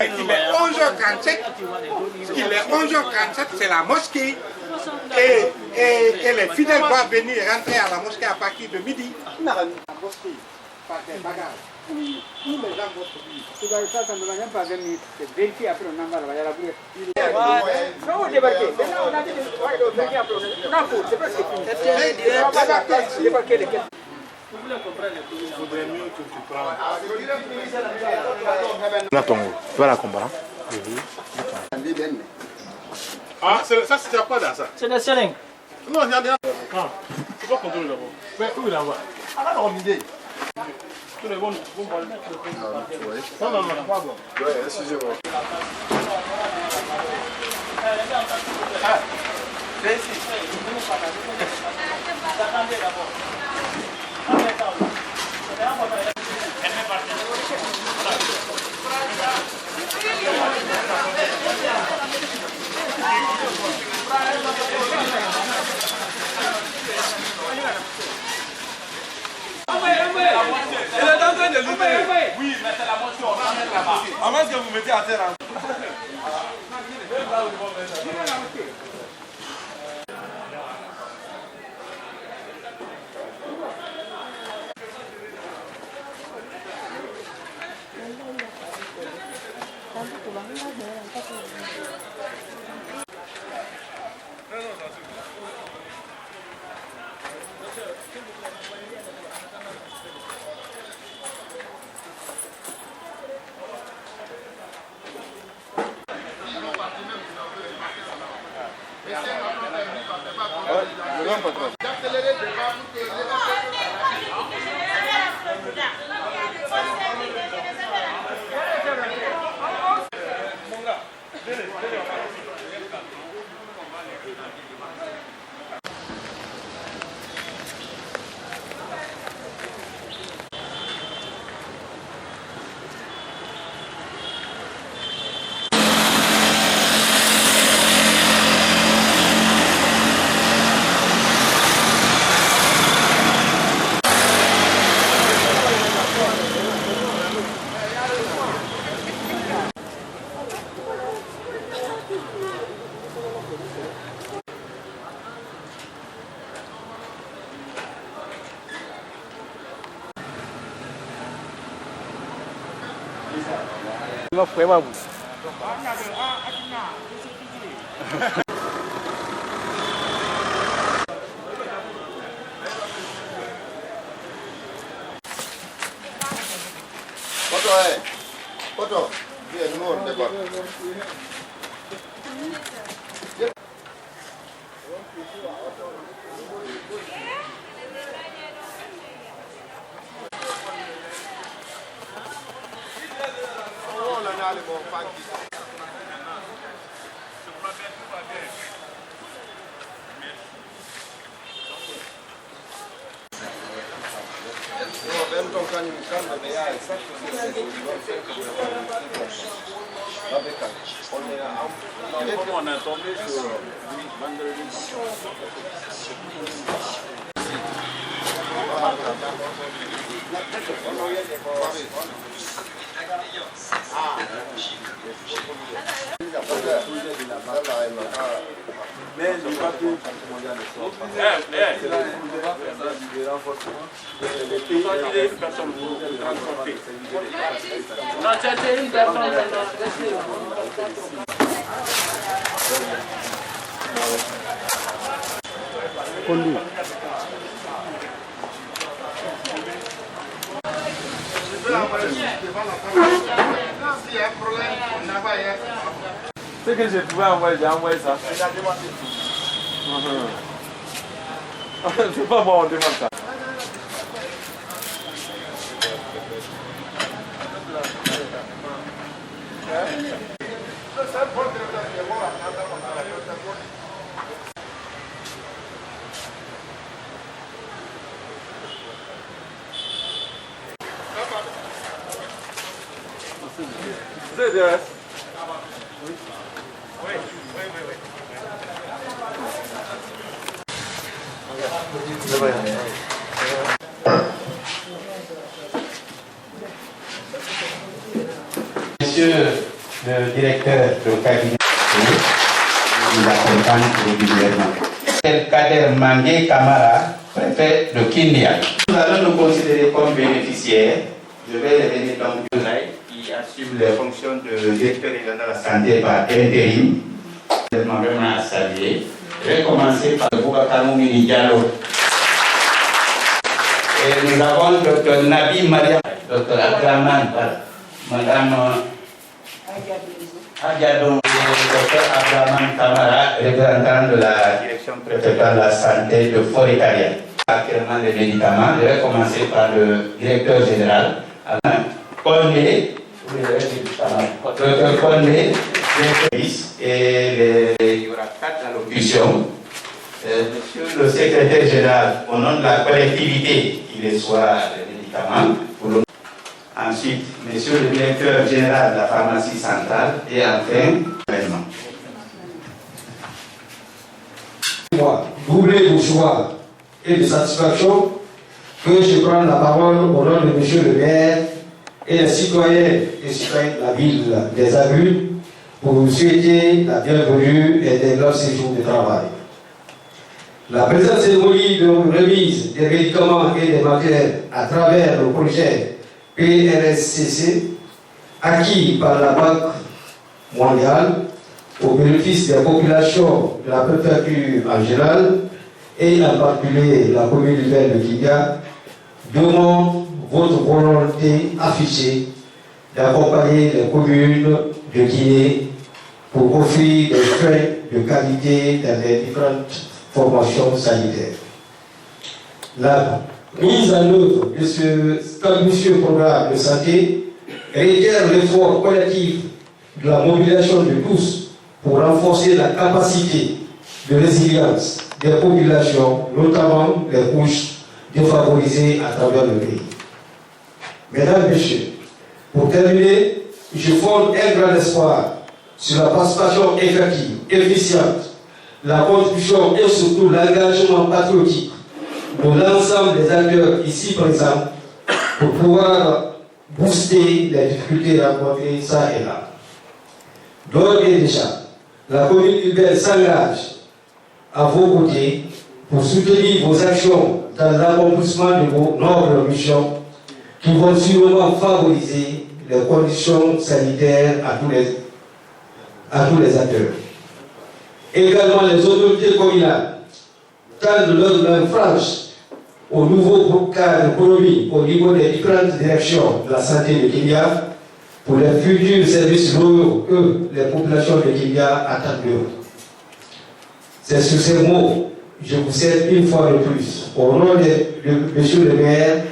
Il est 11h47, c'est la mosquée et les fidèles doivent venir rentrer à la mosquée à partir de midi. La mosquée, par des bagages, où les gens vont se dire. Tu vas ça, ça ne va pas venir vérifier après on en va là, non, on débarquer. Maintenant, on a dit vérifier après. Non, c'est pas ce qu'il faut. Débarquer les questions. Il faudrait mieux que tu prennes. Tu vas la combattre. Ah, ça c'est pas dans ça. C'est des selling. Non, regardez. C'est pas contrôler d'abord. Mais où il envoie? Ah, non, on idée. Tous les bons parler. Non, non, non, pas bon. Oui, excusez-moi. Ah, c'est ici. Attendez d'abord. Il est en train de libérer. Oui, mais c'est la motion, on va mettre là-bas. À moins que vous mettez à terre. Il va vraiment vous. Photo, viens, nous on débat. On est tombé sur vendredi. Mais je crois que mondial ne sort pas. Des renforcements. Les pays une personne pour transporter. Non, c'était une personne. Conduit. Ce que je pouvais envoyer, j'ai envoyé ça. C'est pas bon, on demande ça. ZDS. Monsieur le directeur de cabinet, nous accompagne régulièrement. C'est Kader Mangué Kamara, préfet de Kindia. Nous allons nous considérer comme bénéficiaires. Je vais revenir donc qui assume les fonctions de directeur régional de la santé par intérim. Je vais vraiment saluer. Je vais commencer par Boubacar Moumini Diallo. Et nous avons Dr Nabi Mariam, Dr Abdraman, Madame Adiadon, Dr Abdraman Kamara, représentant de la direction préfectorale de la santé de Forêt-Carrière. Actuellement les médicaments, je vais commencer par le directeur général, Alain Condé, Dr Condé, et il y aura 4 allocutions. Monsieur le secrétaire général, au nom de la collectivité, qui reçoit les médicaments. Ensuite, monsieur le directeur général de la pharmacie centrale et enfin, l'événement. Doublé de joie et de satisfaction que je prends la parole au nom de monsieur le maire et les citoyens et citoyennes de la ville des Agrues pour vous souhaiter la bienvenue et des longs séjours de travail. La présente cérémonie de remise des médicaments et des matériels à travers le projet PRSCC acquis par la Banque mondiale au bénéfice des populations de la préfecture en général et en particulier la commune urbaine de Kindia demande votre volonté affichée d'accompagner les communes de Guinée pour offrir des soins de qualité dans les différentes formations sanitaires. La mise en œuvre de ce ambitieux programme de santé réitère l'effort collectif de la mobilisation de tous pour renforcer la capacité de résilience des populations, notamment les couches défavorisées à travers le pays. Mesdames et messieurs, pour terminer, je fonde un grand espoir sur la participation effective, efficiente, la contribution et surtout l'engagement patriotique de l'ensemble des acteurs ici présents pour pouvoir booster les difficultés rencontrées ça et là. D'ores et déjà, la commune urbaine s'engage à vos côtés pour soutenir vos actions dans l'accomplissement de vos nobles missions qui vont sûrement favoriser les conditions sanitaires à tous les acteurs. Également, les autorités communales tendent leur main franche au nouveau cadre économique au niveau des différentes directions de la santé de Kindia pour les futurs services loyaux que les populations de Kindia attendent d'eux. C'est sur ces mots, je vous souhaite une fois de plus, au nom de monsieur le maire,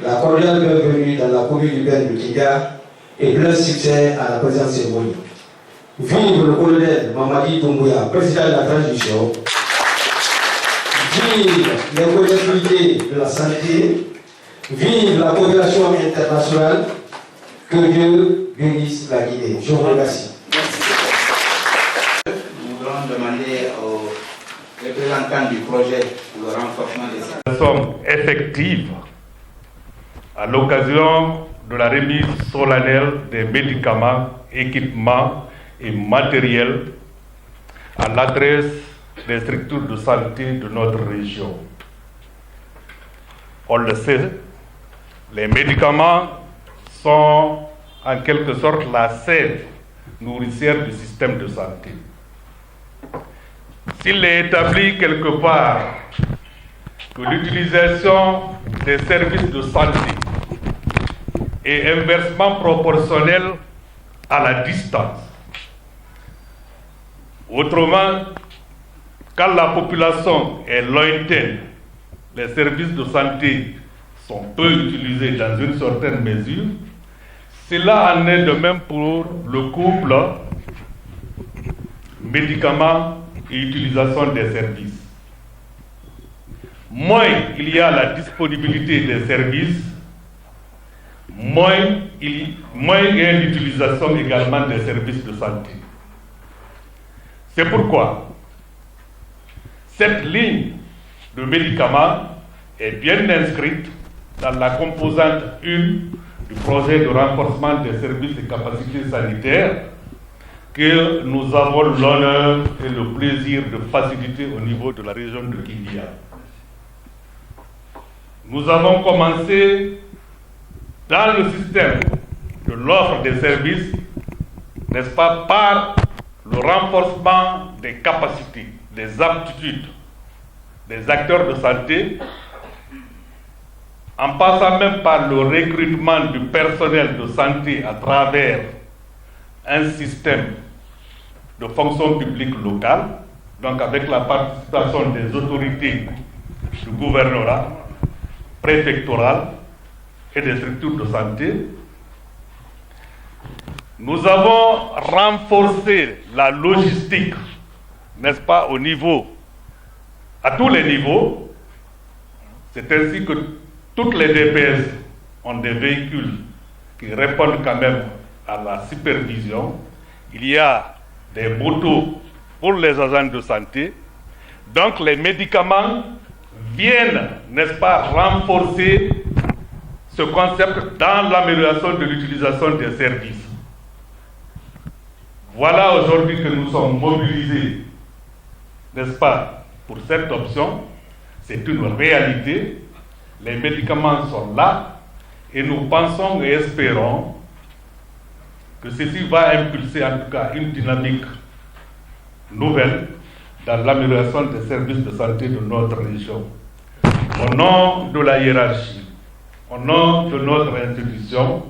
la cordiale bienvenue dans la commune urbaine de Kindia et plein succès à la présente cérémonie. Vive le colonel Mamadi Doumbouya, président de la transition. Vive les collectivités de la santé. Vive la coopération internationale. Que Dieu bénisse la Guinée. Je vous remercie. Nous voulons demander aux représentants du projet pour le renforcement des services. Nous sommes effectifs à l'occasion de la remise solennelle des médicaments, équipements et matériel à l'adresse des structures de santé de notre région. On le sait, les médicaments sont en quelque sorte la sève nourricière du système de santé. S'il est établi quelque part que l'utilisation des services de santé est inversement proportionnelle à la distance, autrement, quand la population est lointaine, les services de santé sont peu utilisés dans une certaine mesure. Cela en est de même pour le couple médicaments et utilisation des services. Moins il y a la disponibilité des services, moins il y a l'utilisation également des services de santé. C'est pourquoi cette ligne de médicaments est bien inscrite dans la composante 1 du projet de renforcement des services et capacités sanitaires que nous avons l'honneur et le plaisir de faciliter au niveau de la région de Kindia. Nous avons commencé dans le système de l'offre des services, n'est-ce pas, par le renforcement des capacités, des aptitudes des acteurs de santé, en passant même par le recrutement du personnel de santé à travers un système de fonction publique locale, donc avec la participation des autorités du gouvernorat, préfectoral et des structures de santé. Nous avons renforcé la logistique, n'est-ce pas, au niveau, à tous les niveaux. C'est ainsi que toutes les DPS ont des véhicules qui répondent quand même à la supervision. Il y a des motos pour les agents de santé. Donc les médicaments viennent, n'est-ce pas, renforcer ce concept dans l'amélioration de l'utilisation des services. Voilà aujourd'hui que nous sommes mobilisés, n'est-ce pas, pour cette option. C'est une réalité. Les médicaments sont là et nous pensons et espérons que ceci va impulser en tout cas une dynamique nouvelle dans l'amélioration des services de santé de notre région. Au nom de la hiérarchie, au nom de notre institution,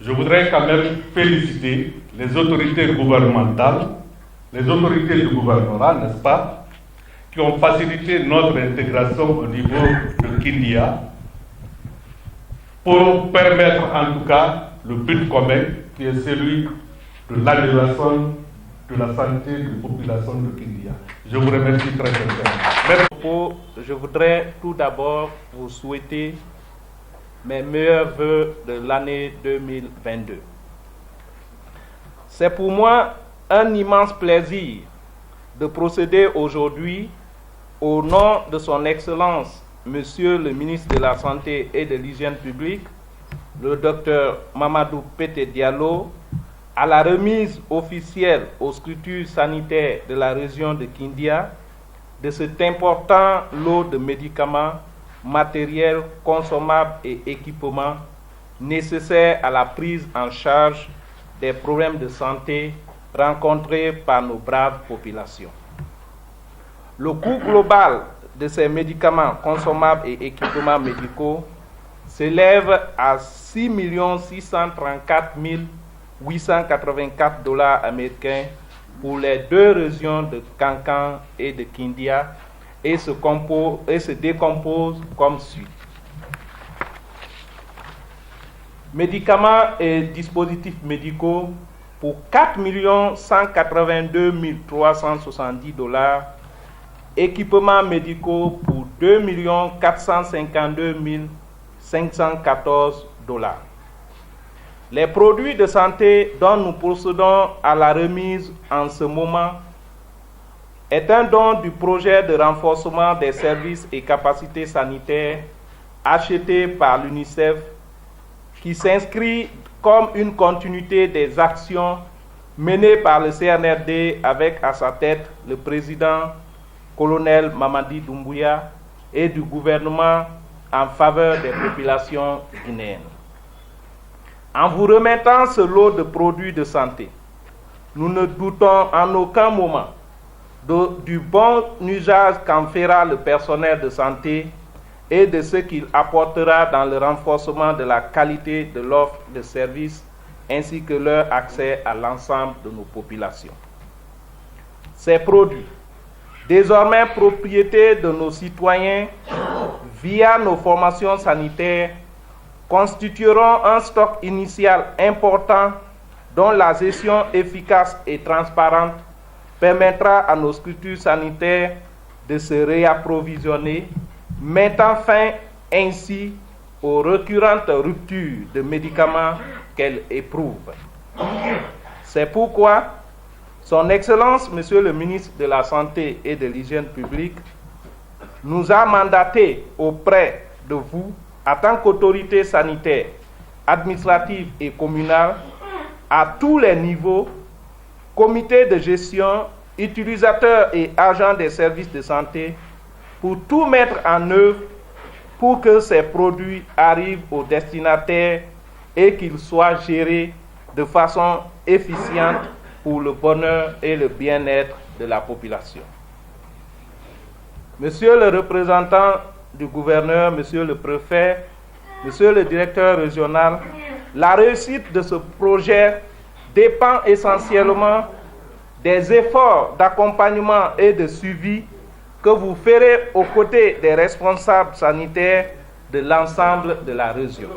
je voudrais quand même féliciter les autorités gouvernementales, les autorités du gouvernorat, n'est-ce pas, qui ont facilité notre intégration au niveau de Kindia pour permettre en tout cas le but commun qui est celui de l'amélioration de la santé de la population de Kindia. Je vous remercie très sincèrement. Je voudrais tout d'abord vous souhaiter mes meilleurs vœux de l'année 2022. C'est pour moi un immense plaisir de procéder aujourd'hui au nom de son Excellence, Monsieur le ministre de la Santé et de l'Hygiène publique, le Dr Mamadou Pété Diallo, à la remise officielle aux structures sanitaires de la région de Kindia de cet important lot de médicaments, matériels, consommables et équipements nécessaires à la prise en charge des problèmes de santé rencontrés par nos braves populations. Le coût global de ces médicaments, consommables et équipements médicaux s'élève à 6 634 884 $ américains pour les deux régions de Kankan et de Kindia et se décompose comme suit. Médicaments et dispositifs médicaux pour 4 182 370 $, équipements médicaux pour 2 452 514 $. Les produits de santé dont nous procédons à la remise en ce moment est un don du projet de renforcement des services et capacités sanitaires acheté par l'UNICEF qui s'inscrit comme une continuité des actions menées par le CNRD avec à sa tête le président colonel Mamadi Doumbouya et du gouvernement en faveur des populations guinéennes. En vous remettant ce lot de produits de santé, nous ne doutons en aucun moment du bon usage qu'en fera le personnel de santé et de ce qu'il apportera dans le renforcement de la qualité de l'offre de services ainsi que leur accès à l'ensemble de nos populations. Ces produits, désormais propriété de nos citoyens via nos formations sanitaires, constitueront un stock initial important dont la gestion efficace et transparente permettra à nos structures sanitaires de se réapprovisionner, mettant fin ainsi aux récurrentes ruptures de médicaments qu'elles éprouvent. C'est pourquoi Son Excellence, Monsieur le ministre de la Santé et de l'Hygiène publique, nous a mandaté auprès de vous, en tant qu'autorité sanitaire, administrative et communale, à tous les niveaux, comités de gestion, utilisateurs et agents des services de santé, pour tout mettre en œuvre pour que ces produits arrivent aux destinataires et qu'ils soient gérés de façon efficiente pour le bonheur et le bien-être de la population. Monsieur le représentant du gouverneur, monsieur le préfet, monsieur le directeur régional, la réussite de ce projet dépend essentiellement des efforts d'accompagnement et de suivi que vous ferez aux côtés des responsables sanitaires de l'ensemble de la région.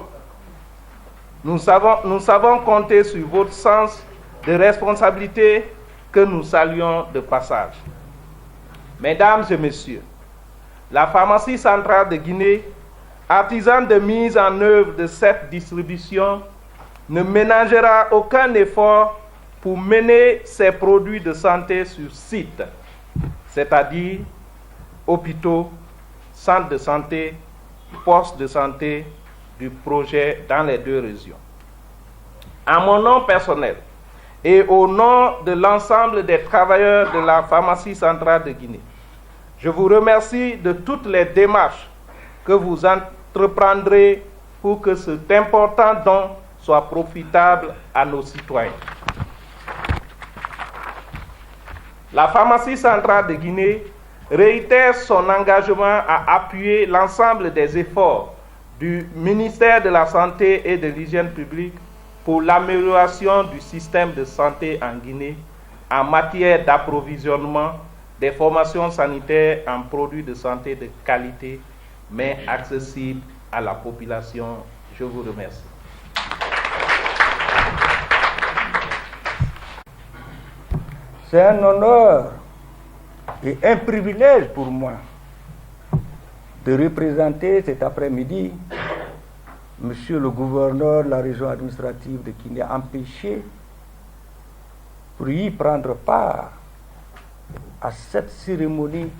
Nous savons compter sur votre sens de responsabilité que nous saluons de passage. Mesdames et messieurs, la pharmacie centrale de Guinée, artisane de mise en œuvre de cette distribution, ne ménagera aucun effort pour mener ses produits de santé sur site, c'est-à-dire hôpitaux, centres de santé, postes de santé du projet dans les 2 régions. À mon nom personnel et au nom de l'ensemble des travailleurs de la pharmacie centrale de Guinée, je vous remercie de toutes les démarches que vous entreprendrez pour que cet important don soit profitable à nos citoyens. La pharmacie centrale de Guinée réitère son engagement à appuyer l'ensemble des efforts du ministère de la Santé et de l'Hygiène publique pour l'amélioration du système de santé en Guinée en matière d'approvisionnement, des formations sanitaires en produits de santé de qualité, mais accessibles à la population. Je vous remercie. C'est un honneur et un privilège pour moi de représenter cet après-midi Monsieur le gouverneur de la région administrative de Guinée, empêché pour y prendre part à cette cérémonie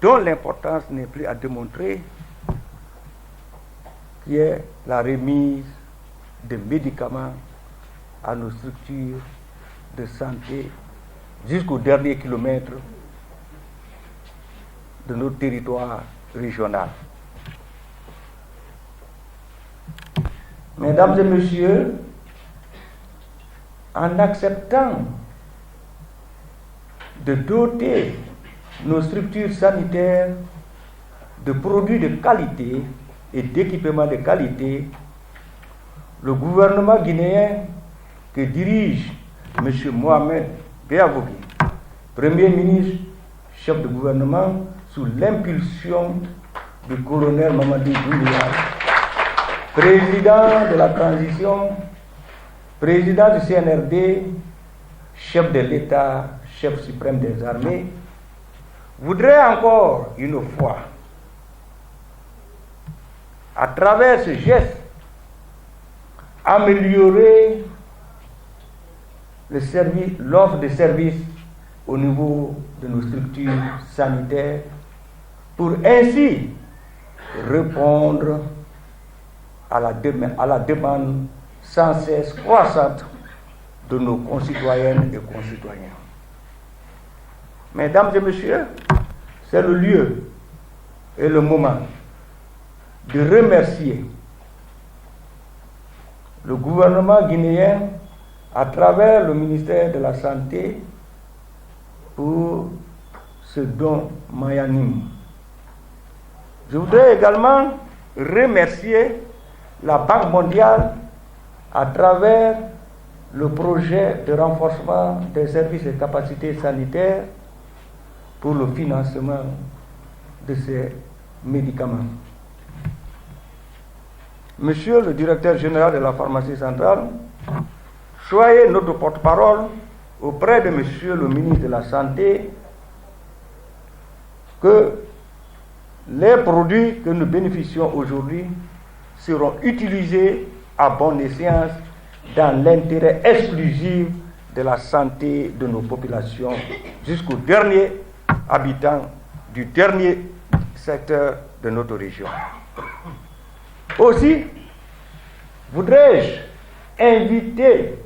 dont l'importance n'est plus à démontrer, qui est la remise de médicaments à nos structures de santé jusqu'au dernier kilomètre de notre territoire régional. Mesdames et messieurs, en acceptant de doter nos structures sanitaires de produits de qualité et d'équipements de qualité, le gouvernement guinéen que dirige M. Mohamed Beavogui, Premier ministre, chef de gouvernement, sous l'impulsion du colonel Mamadi Doumbouya, président de la transition, président du CNRD, chef de l'État, chef suprême des armées, voudrait encore une fois, à travers ce geste, améliorer l'offre de services au niveau de nos structures sanitaires pour ainsi répondre à la demande sans cesse croissante de nos concitoyennes et concitoyens. Mesdames et messieurs, c'est le lieu et le moment de remercier le gouvernement guinéen à travers le ministère de la Santé pour ce don magnanime. Je voudrais également remercier la Banque mondiale à travers le projet de renforcement des services et capacités sanitaires pour le financement de ces médicaments. Monsieur le directeur général de la pharmacie centrale, soyez notre porte-parole auprès de Monsieur le ministre de la Santé que les produits que nous bénéficions aujourd'hui seront utilisés à bon escient dans l'intérêt exclusif de la santé de nos populations jusqu'au dernier habitant du dernier secteur de notre région. Aussi, voudrais-je inviter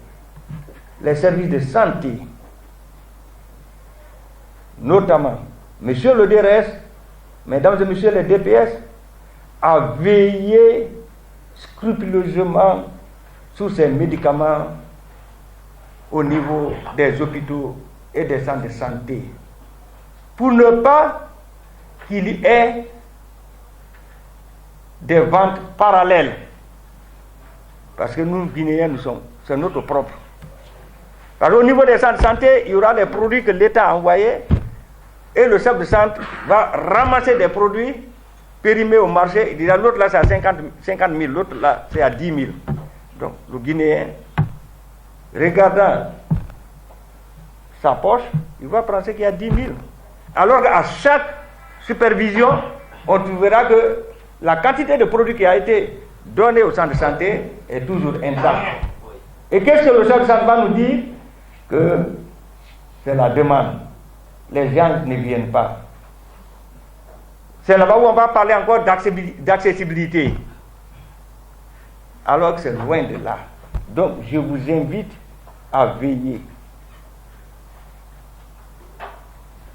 les services de santé, notamment Monsieur le DRS, Mesdames et Messieurs les DPS, à veiller scrupuleusement sur ces médicaments au niveau des hôpitaux et des centres de santé, pour ne pas qu'il y ait des ventes parallèles. Parce que nous, Guinéens, c'est notre propre. Parce qu'au niveau des centres de santé, il y aura des produits que l'État a envoyés et le chef de centre va ramasser des produits périmés au marché. Il dira l'autre là c'est à 50 000, l'autre là c'est à 10 000. Donc le Guinéen, regardant sa poche, il va penser qu'il y a 10 000. Alors qu'à chaque supervision, on trouvera que la quantité de produits qui a été donnée au centre de santé est toujours intacte. Et qu'est-ce que le chef de centre va nous dire? Que c'est la demande. Les gens ne viennent pas. C'est là-bas où on va parler encore d'accessibilité. Alors que c'est loin de là. Donc je vous invite à veiller.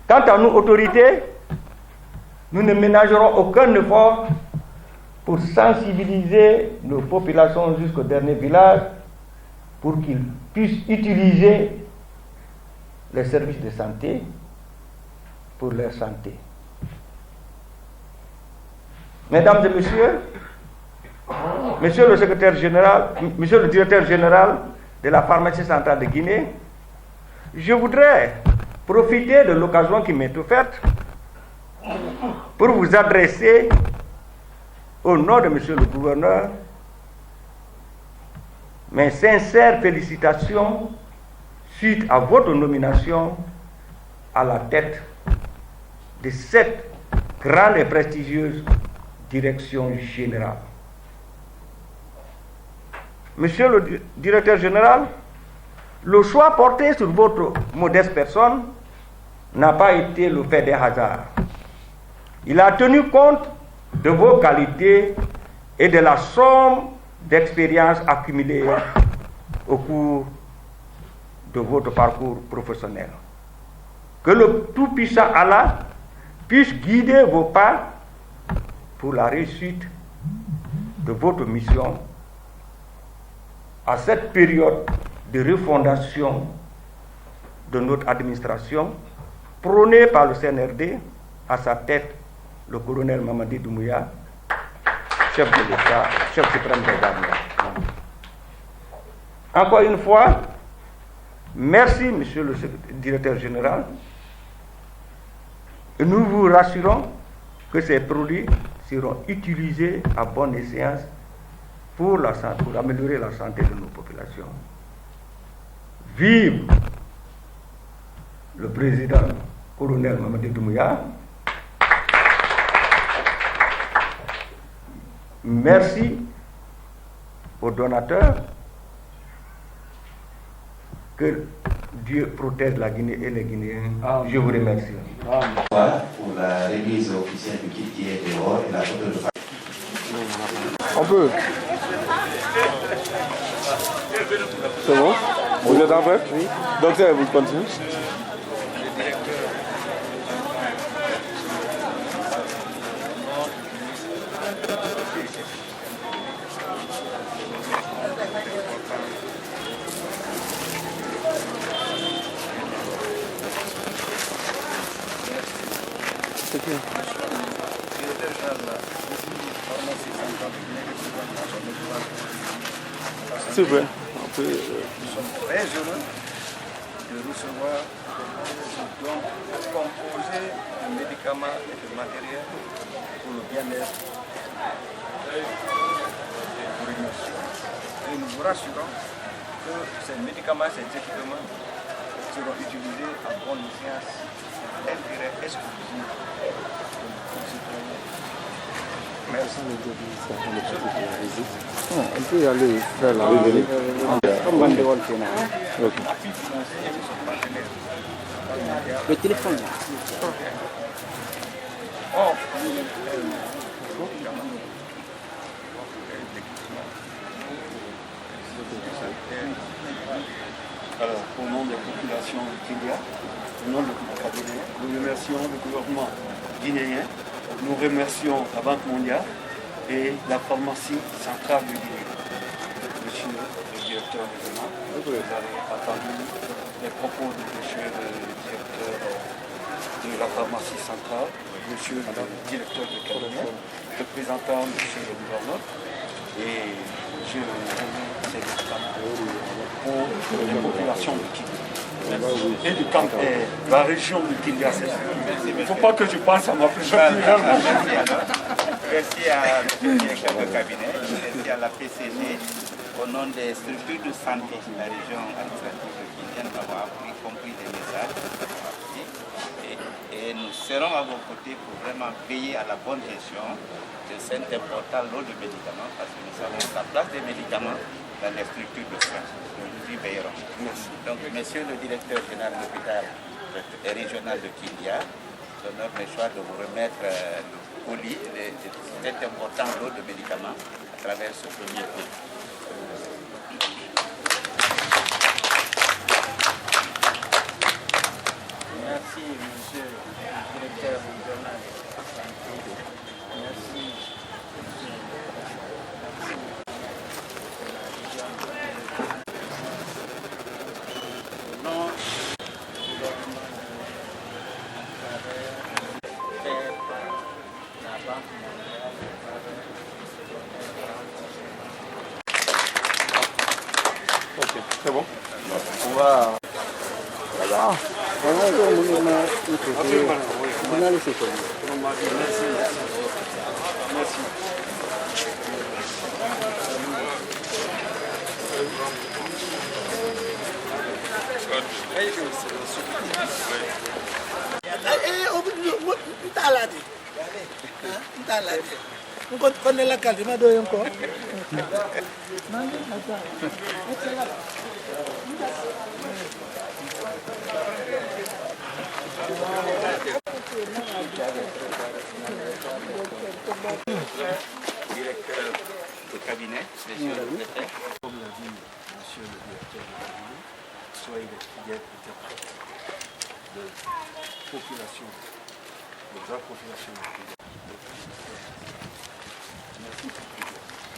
Quant à nous, autorités, nous ne ménagerons aucun effort pour sensibiliser nos populations jusqu'au dernier village pour qu'ils puissent utiliser les services de santé pour leur santé. Mesdames et messieurs, monsieur le secrétaire général, monsieur le directeur général de la pharmacie centrale de Guinée, je voudrais profiter de l'occasion qui m'est offerte pour vous adresser, au nom de monsieur le gouverneur, mes sincères félicitations suite à votre nomination à la tête de cette grande et prestigieuse direction générale. Monsieur le directeur général, le choix porté sur votre modeste personne n'a pas été le fait des hasards. Il a tenu compte de vos qualités et de la somme d'expérience accumulée au cours de votre parcours professionnel. Que le Tout-Puissant Allah puisse guider vos pas pour la réussite de votre mission à cette période de refondation de notre administration prônée par le CNRD, à sa tête le colonel Mamadi Doumbouya, chef de l'État, chef suprême des armées. Encore une fois, merci monsieur le directeur général, et nous vous rassurons que ces produits seront utilisés à bon escient pour améliorer la santé de nos populations. Vive le président colonel Mamadi Doumbouya. Merci aux donateurs. Que Dieu protège la Guinée et les Guinéens. Je vous remercie. Pour la remise officielle du kit qui est dehors et la photo de On peut. C'est bon? Vous êtes en fait? Oui. Donc c'est vous continuez. C'est vrai. Nous sommes très heureux de recevoir des dons composés de médicaments et de matériel pour le bien-être et pour l'émotion. Et nous vous rassurons que ces médicaments, ces équipements seront utilisés à bon escient, intérêt exclusif de nos concitoyens. On peut y aller faire la visite. Comme Bandewol Sénat. Le téléphone. Alors, au nom des populations de Kindia, au nom de notre cabinet, nous remercions le gouvernement guinéen, nous remercions la Banque mondiale et la pharmacie centrale du Guinée. Monsieur le directeur régional, vous avez entendu les propos de monsieur le directeur de la pharmacie centrale, monsieur le directeur de cabinet, représentant monsieur le gouverneur et monsieur le pour les populations de Kindia. Et du camp, la région de Kindia. Il ne faut pas que je pense à ma présentation. Merci à le directeur de cabinet, merci à la PCG, au nom des structures de santé de la région administrative de Kindia, nous avons compris les messages. Et nous serons à vos côtés pour vraiment veiller à la bonne gestion de cet important lot de médicaments, parce que nous savons la place des médicaments dans les structures de soins. Nous y veillerons. Merci. Donc, monsieur le directeur général de l'hôpital régional de Kindia, j'honore mes choix de vous remettre le colis de cet important lot de médicaments à travers ce premier colis. Merci, monsieur le directeur régional de la santé. Merci. Ok, c'est bon. On va. Voilà. Merci. Directeur de cabinet, monsieur le préfet. Comme l'a dit monsieur le directeur de cabinet, soyez les fidèles interprètes de population, de la population de Kindia. Merci.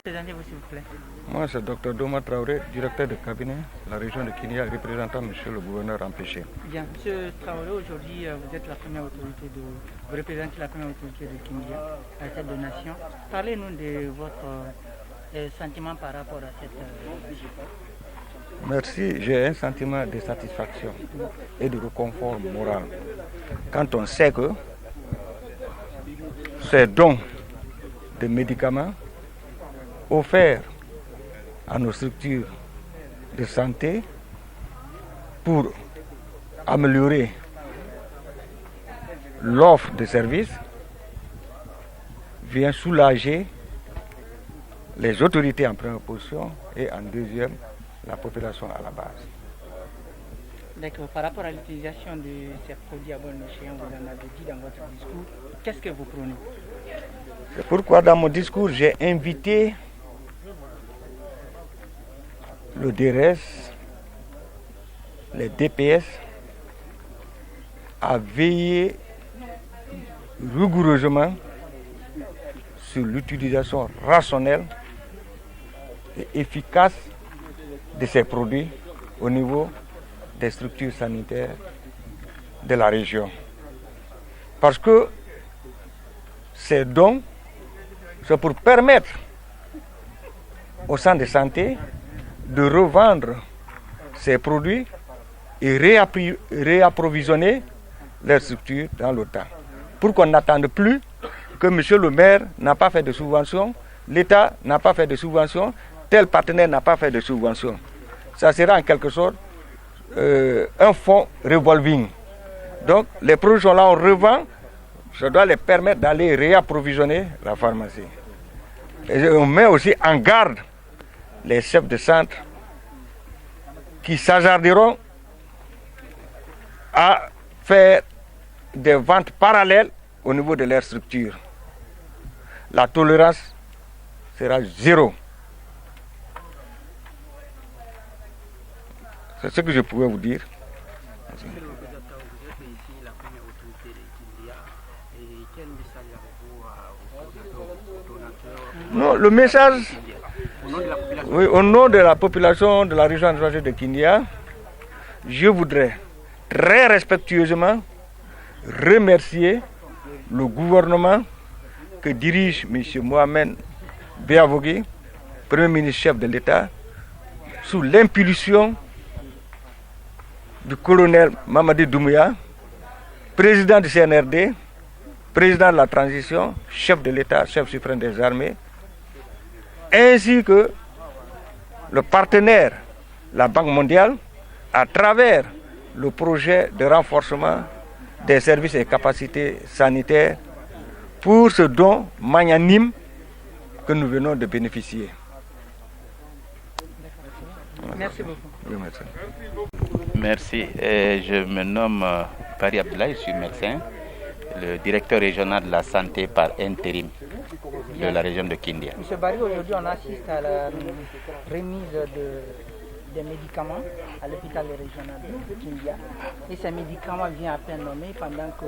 Présentez-vous s'il vous plaît. Moi, c'est Dr Doma Traoré, directeur de cabinet, la région de Kindia, représentant monsieur le gouverneur empêché. Bien, monsieur Traoré, aujourd'hui, vous êtes la première autorité vous représentez la première autorité de Kindia à cette donation. Parlez-nous de votre sentiment par rapport à cette visite. Merci, j'ai un sentiment de satisfaction et de réconfort moral. Quand on sait que ces dons de médicaments offerts à nos structures de santé pour améliorer l'offre de services vient soulager les autorités en première position et en deuxième la population à la base. D'accord. Par rapport à l'utilisation de ces produits à bon escient, vous en avez dit dans votre discours, qu'est-ce que vous prenez? C'est pourquoi dans mon discours, j'ai invité le DRS, les DPS à veiller rigoureusement sur l'utilisation rationnelle et efficace de ces produits au niveau des structures sanitaires de la région. Parce que ces dons, c'est pour permettre aux centres de santé de revendre ces produits et réapprovisionner leurs structures dans le temps. Pour qu'on n'attende plus que monsieur le maire n'a pas fait de subvention, l'État n'a pas fait de subvention, tel partenaire n'a pas fait de subvention. Ça sera en quelque sorte un fonds revolving. Donc les produits sont là, on revend, ça doit les permettre d'aller réapprovisionner la pharmacie. Et on met aussi en garde les chefs de centre qui s'hasarderont à faire des ventes parallèles au niveau de leur structure. La tolérance sera zéro. C'est ce que je pouvais vous dire. Non, le message, oui, au nom de la population de la région administrative de Kindia, je voudrais très respectueusement remercier le gouvernement que dirige M. Mohamed Béavogui, Premier ministre chef de l'État, sous l'impulsion du colonel Mamadi Doumbouya, président du CNRD, président de la transition, chef de l'État, chef suprême des armées, ainsi que le partenaire, la Banque mondiale, à travers le projet de renforcement des services et capacités sanitaires pour ce don magnanime que nous venons de bénéficier. Merci beaucoup. Oui, merci. Merci. Je me nomme Paris Abdoulaye, je suis médecin, le directeur régional de la santé par intérim de la région de Kindia. Monsieur Barry, aujourd'hui on assiste à la remise des médicaments à l'hôpital régional de Kindia. Et ces médicaments viennent à peine nommés pendant que,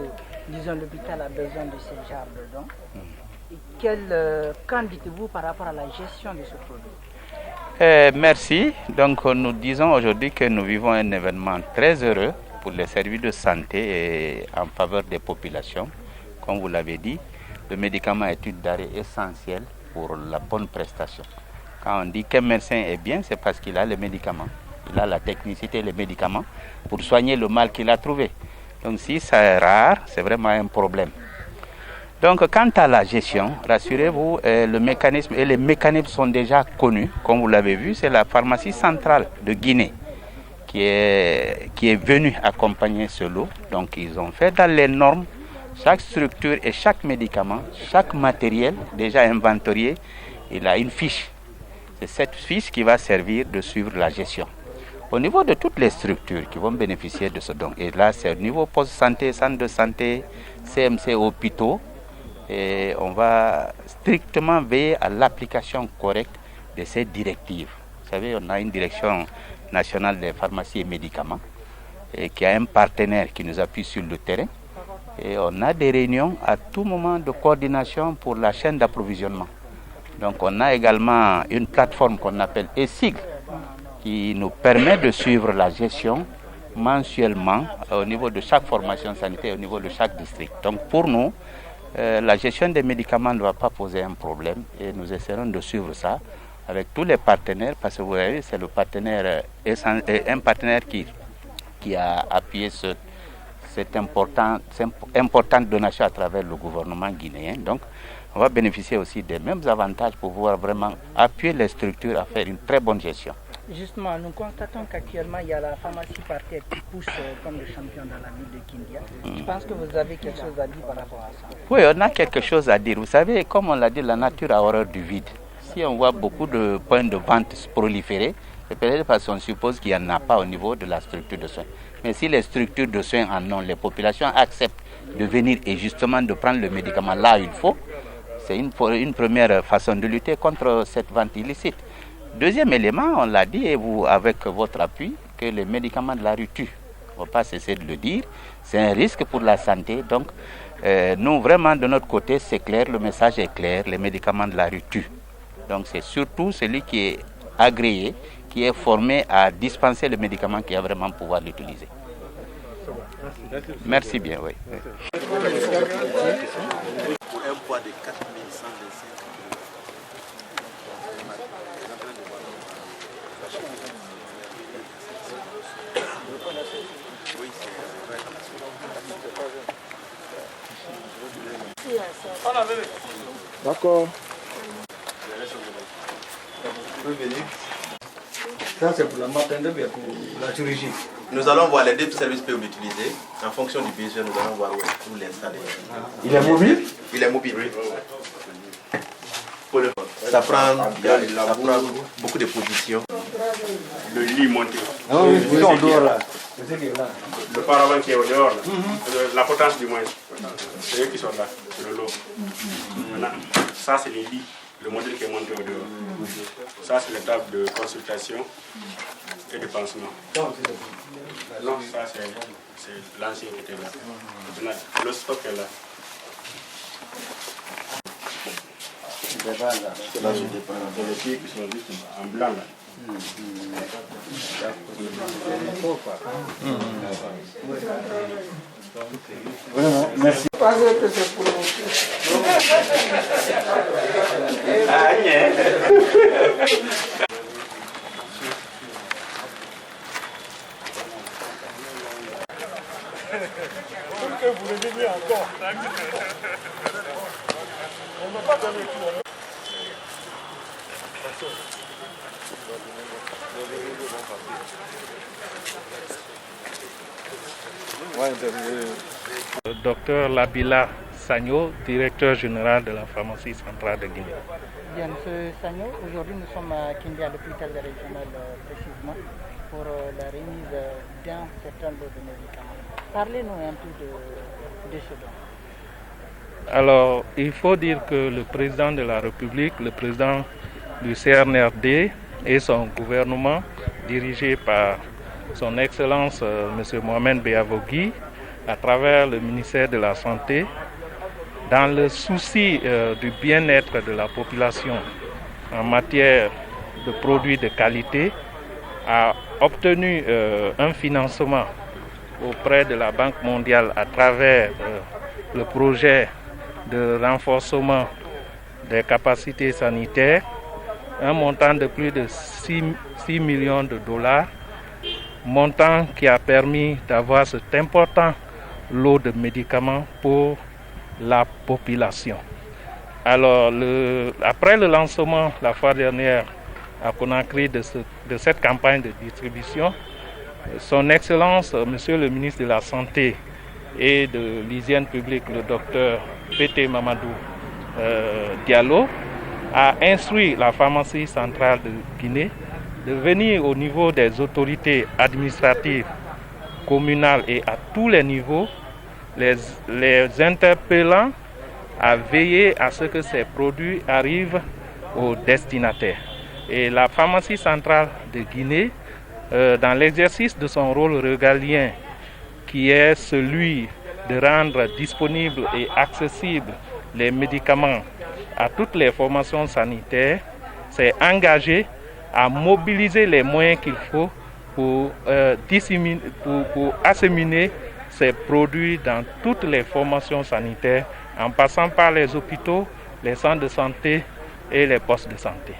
disons, l'hôpital a besoin de ce genre de dons. Qu'en dites-vous par rapport à la gestion de ce produit? Merci. Donc nous disons aujourd'hui que nous vivons un événement très heureux pour les services de santé et en faveur des populations. Comme vous l'avez dit, le médicament est une denrée essentielle pour la bonne prestation. Quand on dit qu'un médecin est bien, c'est parce qu'il a les médicaments. Il a la technicité et les médicaments pour soigner le mal qu'il a trouvé. Donc si c'est rare, c'est vraiment un problème. Donc quant à la gestion, rassurez-vous, le mécanisme et les mécanismes sont déjà connus. Comme vous l'avez vu, c'est la pharmacie centrale de Guinée qui est venue accompagner ce lot. Donc ils ont fait dans les normes chaque structure et chaque médicament, chaque matériel déjà inventorié, il a une fiche. C'est cette fiche qui va servir de suivre la gestion. Au niveau de toutes les structures qui vont bénéficier de ce don, et là c'est au niveau poste santé, centre de santé, CMC, hôpitaux, et on va strictement veiller à l'application correcte de ces directives. Vous savez, on a une direction nationale des pharmacies et médicaments et qui a un partenaire qui nous appuie sur le terrain. Et on a des réunions à tout moment de coordination pour la chaîne d'approvisionnement. Donc on a également une plateforme qu'on appelle ESIG qui nous permet de suivre la gestion mensuellement au niveau de chaque formation sanitaire, au niveau de chaque district. Donc pour nous, la gestion des médicaments ne va pas poser un problème et nous essaierons de suivre ça avec tous les partenaires parce que vous voyez, c'est le partenaire, un partenaire qui a appuyé cette importante donation à travers le gouvernement guinéen. Donc, on va bénéficier aussi des mêmes avantages pour pouvoir vraiment appuyer les structures à faire une très bonne gestion. Justement, nous constatons qu'actuellement, il y a la pharmacie par terre qui pousse comme le champion dans la ville de Kindia. Je pense que vous avez quelque chose à dire par rapport à ça. Oui, on a quelque chose à dire. Vous savez, comme on l'a dit, la nature a horreur du vide. Si on voit beaucoup de points de vente proliférer, c'est peut-être parce qu'on suppose qu'il n'y en a pas au niveau de la structure de soins. Mais si les structures de soins en ont, les populations acceptent de venir et justement de prendre le médicament là où il faut, c'est une première façon de lutter contre cette vente illicite. Deuxième élément, on l'a dit, et vous, avec votre appui, que les médicaments de la rue tuent. On ne va pas cesser de le dire. C'est un risque pour la santé. Donc, nous, vraiment, de notre côté, c'est clair, le message est clair, les médicaments de la rue tuent. Donc, c'est surtout celui qui est agréé, qui est formé à dispenser le médicament qui a vraiment pouvoir l'utiliser. Merci bien, oui. Pour un poids de 4125 D'accord. Ça, c'est pour la maternelle, mais pour la chirurgie. Nous allons voir, les deux services peuvent l'utiliser. En fonction du besoin, nous allons voir où l'installer. Il est mobile? Il est mobile, oui. Pour le ça prend beaucoup de positions. Le lit monté. Ah oui, ils sont dehors là. Le paravent qui est au dehors, là. La potence du moins. C'est eux qui sont là, c'est le lot. Maintenant, ça c'est les lits, le modèle qui est monté au dehors. Ça c'est l'étape de consultation et de pansement. Non, ça c'est l'ancien qui était là. Maintenant, le stock est là. C'est là je dépends. C'est les pieds qui sont juste en blanc là. Merci. Vous les aimez encore. On ne va pas donner tout. Docteur Labila Sagno, directeur général de la pharmacie centrale de Guinée. Bien, M. Sagno, aujourd'hui nous sommes à Kindia, à l'hôpital régional précisément, pour la remise d'un certain lot de médicaments. Parlez-nous un peu de ce don. Alors, il faut dire que le président de la République, le président du CNRD et son gouvernement, dirigé par son Excellence M. Mohamed Beavogui, à travers le ministère de la Santé, dans le souci du bien-être de la population en matière de produits de qualité, a obtenu un financement auprès de la Banque mondiale à travers le projet de renforcement des capacités sanitaires, un montant de plus de 6 millions de dollars, montant qui a permis d'avoir cet important lot de médicaments pour la population. Alors, après le lancement la fois dernière à Conakry de cette campagne de distribution, son Excellence, Monsieur le ministre de la Santé et de l'Hygiène publique, le docteur Pété Mamadou Diallo, a instruit la pharmacie centrale de Guinée de venir au niveau des autorités administratives, communales et à tous les niveaux, les interpellant à veiller à ce que ces produits arrivent aux destinataires. Et la pharmacie centrale de Guinée, dans l'exercice de son rôle régalien, qui est celui de rendre disponibles et accessibles les médicaments à toutes les formations sanitaires, s'est engagée à mobiliser les moyens qu'il faut pour acheminer ces produits dans toutes les formations sanitaires, en passant par les hôpitaux, les centres de santé et les postes de santé.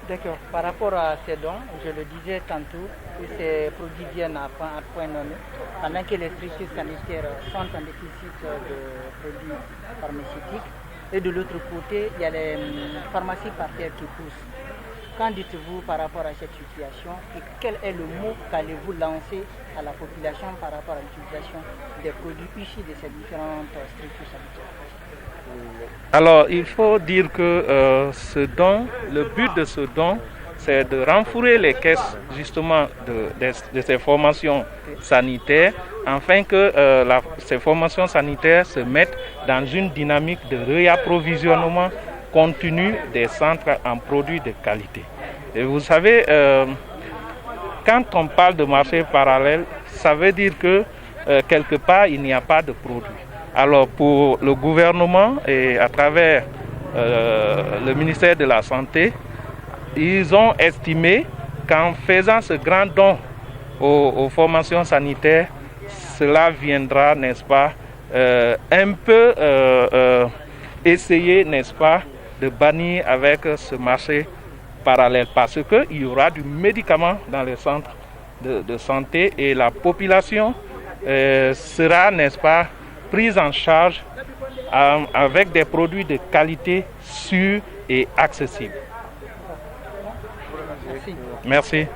D'accord. Par rapport à ces dons, je le disais tantôt, que ces produits viennent à point nommé, pendant que les structures sanitaires sont en déficit de produits pharmaceutiques. Et de l'autre côté, il y a les pharmacies par terre qui poussent. Qu'en dites-vous par rapport à cette situation et quel est le mot qu'allez-vous lancer à la population par rapport à l'utilisation des produits issus de ces différentes structures sanitaires? Alors, il faut dire que le but de ce don, c'est de renflouer les caisses justement de ces formations sanitaires, afin que ces formations sanitaires se mettent dans une dynamique de réapprovisionnement continu des centres en produits de qualité. Et vous savez, quand on parle de marché parallèle, ça veut dire que quelque part, il n'y a pas de produit. Alors pour le gouvernement et à travers le ministère de la Santé, ils ont estimé qu'en faisant ce grand don aux formations sanitaires, cela viendra, n'est-ce pas, un peu essayer, n'est-ce pas, de bannir avec ce marché parallèle, parce qu'il y aura du médicament dans les centres de santé et la population sera, n'est-ce pas, prise en charge avec des produits de qualité sûrs et accessibles. Merci. Merci.